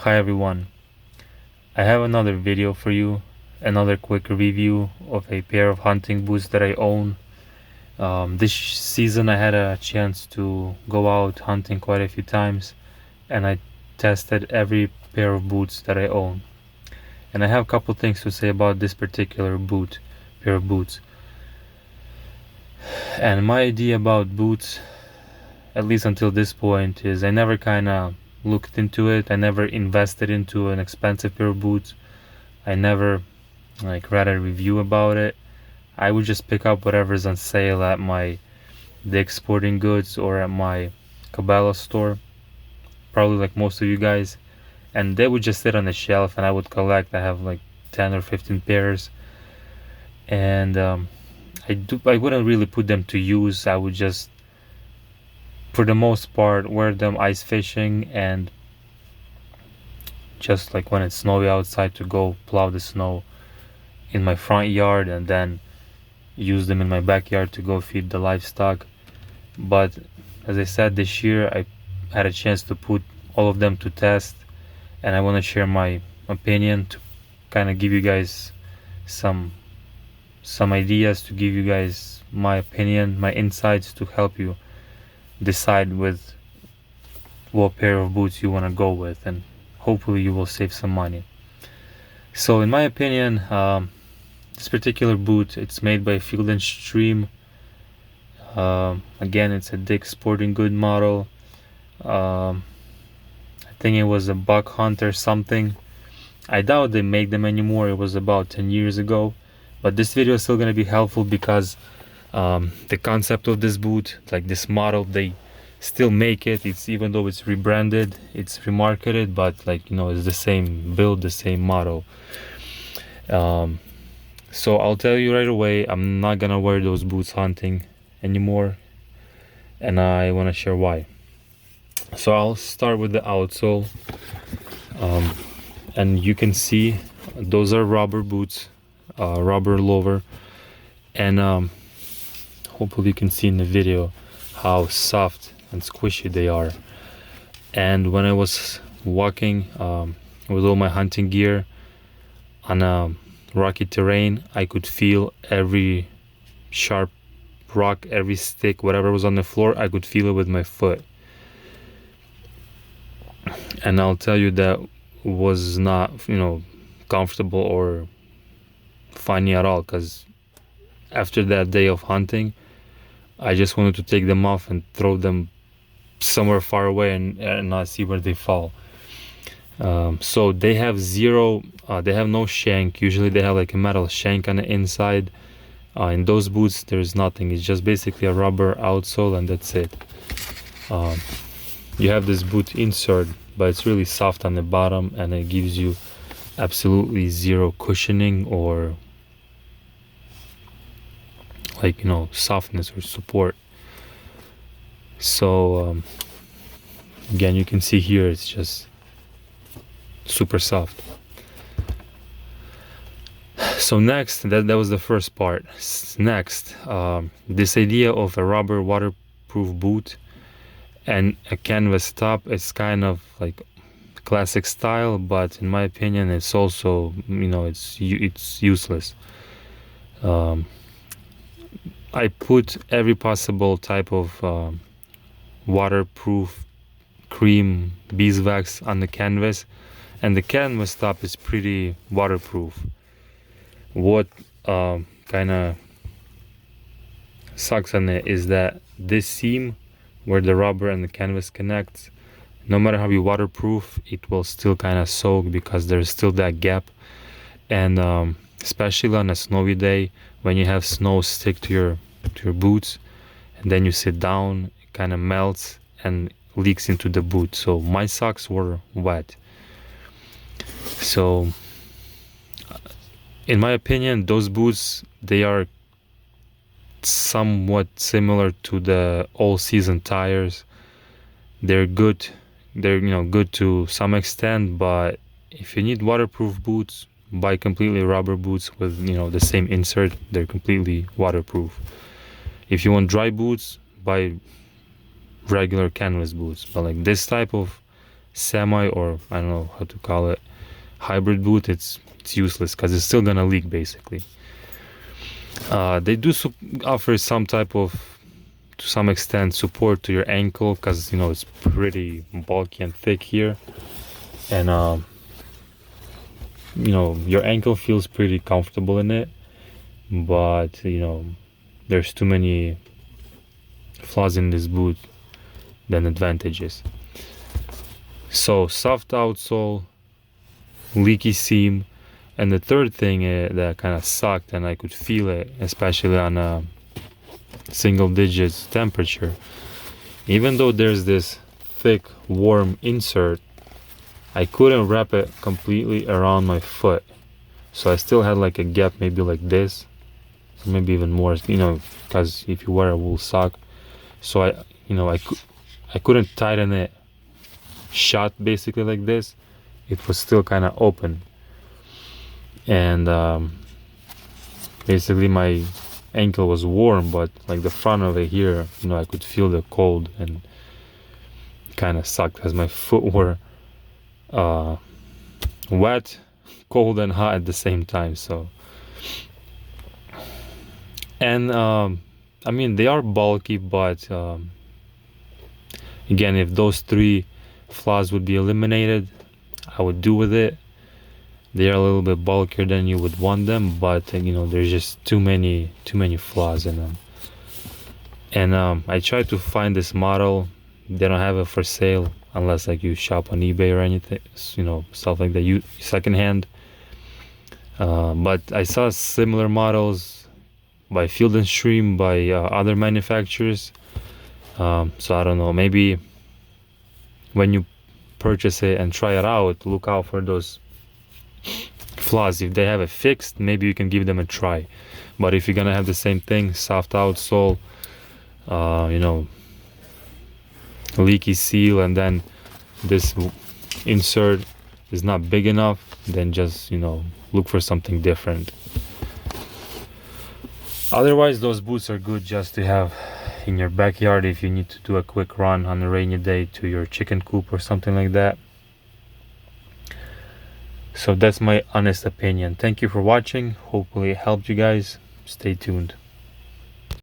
Hi everyone, I have another video for you, another quick review of a pair of hunting boots that I own. This season I had a chance to go out hunting quite a few times and I tested every pair of boots that I own. And I have a couple things to say about this particular pair of boots. And my idea about boots, at least until this point, is I never kinda looked into it. I never invested into an expensive pair of boots. I never read a review about it. I would just pick up whatever's on sale at my Dick's Sporting Goods or at my Cabela store, probably like most of you guys, and they would just sit on the shelf and I would collect. I have like 10 or 15 pairs, and I wouldn't really put them to use. I would just, for the most part, wear them ice fishing and just like when it's snowy outside to go plow the snow in my front yard, and then use them in my backyard to go feed the livestock. But as I said, this year I had a chance to put all of them to test, and I want to share my opinion to kind of give you guys some ideas, to give you guys my opinion, my insights, to help you decide with what pair of boots you want to go with, and hopefully you will save some money. So in my opinion, this particular boot, it's made by Field and Stream. Again, it's a Dick's Sporting Good model. I think it was a Buck Hunter something. I doubt they make them anymore. It was about 10 years ago. But this video is still going to be helpful because the concept of this boot, like this model, they still make it. It's, even though it's rebranded, it's remarketed, but it's the same build, the same model. So I'll tell you right away, I'm not gonna wear those boots hunting anymore, and I want to share why. So I'll start with the outsole, and you can see those are rubber boots, rubber lower, and hopefully you can see in the video how soft and squishy they are. And when I was walking with all my hunting gear on a rocky terrain, I could feel every sharp rock, every stick, whatever was on the floor, I could feel it with my foot. And I'll tell you that was not comfortable or funny at all, because after that day of hunting I just wanted to take them off and throw them somewhere far away and not see where they fall. So they have they have no shank. Usually they have like a metal shank on the inside. In those boots there's nothing. It's just basically a rubber outsole and that's it. You have this boot insert, but it's really soft on the bottom and it gives you absolutely zero cushioning or softness or support. So again, you can see here it's just super soft. So next, that was the first part. Next, this idea of a rubber waterproof boot and a canvas top is kind of like classic style, but in my opinion it's also it's useless. I put every possible type of waterproof cream beeswax on the canvas, and the canvas top is pretty waterproof. What kind of sucks on it is that this seam where the rubber and the canvas connects, no matter how you waterproof, it will still kind of soak because there's still that gap. And especially on a snowy day when you have snow stick to your boots and then you sit down, it kind of melts and leaks into the boot. So my socks were wet. So in my opinion, those boots, they are somewhat similar to the all-season tires. They're good. They're good to some extent, but if you need waterproof boots, buy completely rubber boots with the same insert. They're completely waterproof. If you want dry boots, buy regular canvas boots. But like this type of semi, or I don't know how to call it, hybrid boot, it's useless because it's still gonna leak basically. They do offer some type of, to some extent, support to your ankle because it's pretty bulky and thick here, and your ankle feels pretty comfortable in it, but there's too many flaws in this boot than advantages. So soft outsole, leaky seam, and the third thing that kind of sucked, and I could feel it, especially on a single digits temperature, even though there's this thick warm insert, I couldn't wrap it completely around my foot, so I still had like a gap, maybe like this, maybe even more, because if you wear a wool sock. So I couldn't tighten it shut basically like this. It was still kind of open, and basically my ankle was warm, but like the front of it here, I could feel the cold, and kind of sucked as my foot were wet, cold, and hot at the same time. So, and I mean, they are bulky, but again, if those three flaws would be eliminated, I would do with it. They are a little bit bulkier than you would want them, but there's just too many flaws in them. And I tried to find this model. They don't have it for sale unless like you shop on eBay or anything, stuff like that, you secondhand. But I saw similar models by Field and Stream, by other manufacturers. So I don't know, maybe when you purchase it and try it out, look out for those flaws. If they have it fixed, maybe you can give them a try. But if you're gonna have the same thing, soft outsole, leaky seal, and then this insert is not big enough, then just look for something different. Otherwise, those boots are good just to have in your backyard if you need to do a quick run on a rainy day to your chicken coop or something like that. So that's my honest opinion. Thank you for watching. Hopefully it helped you guys. Stay tuned.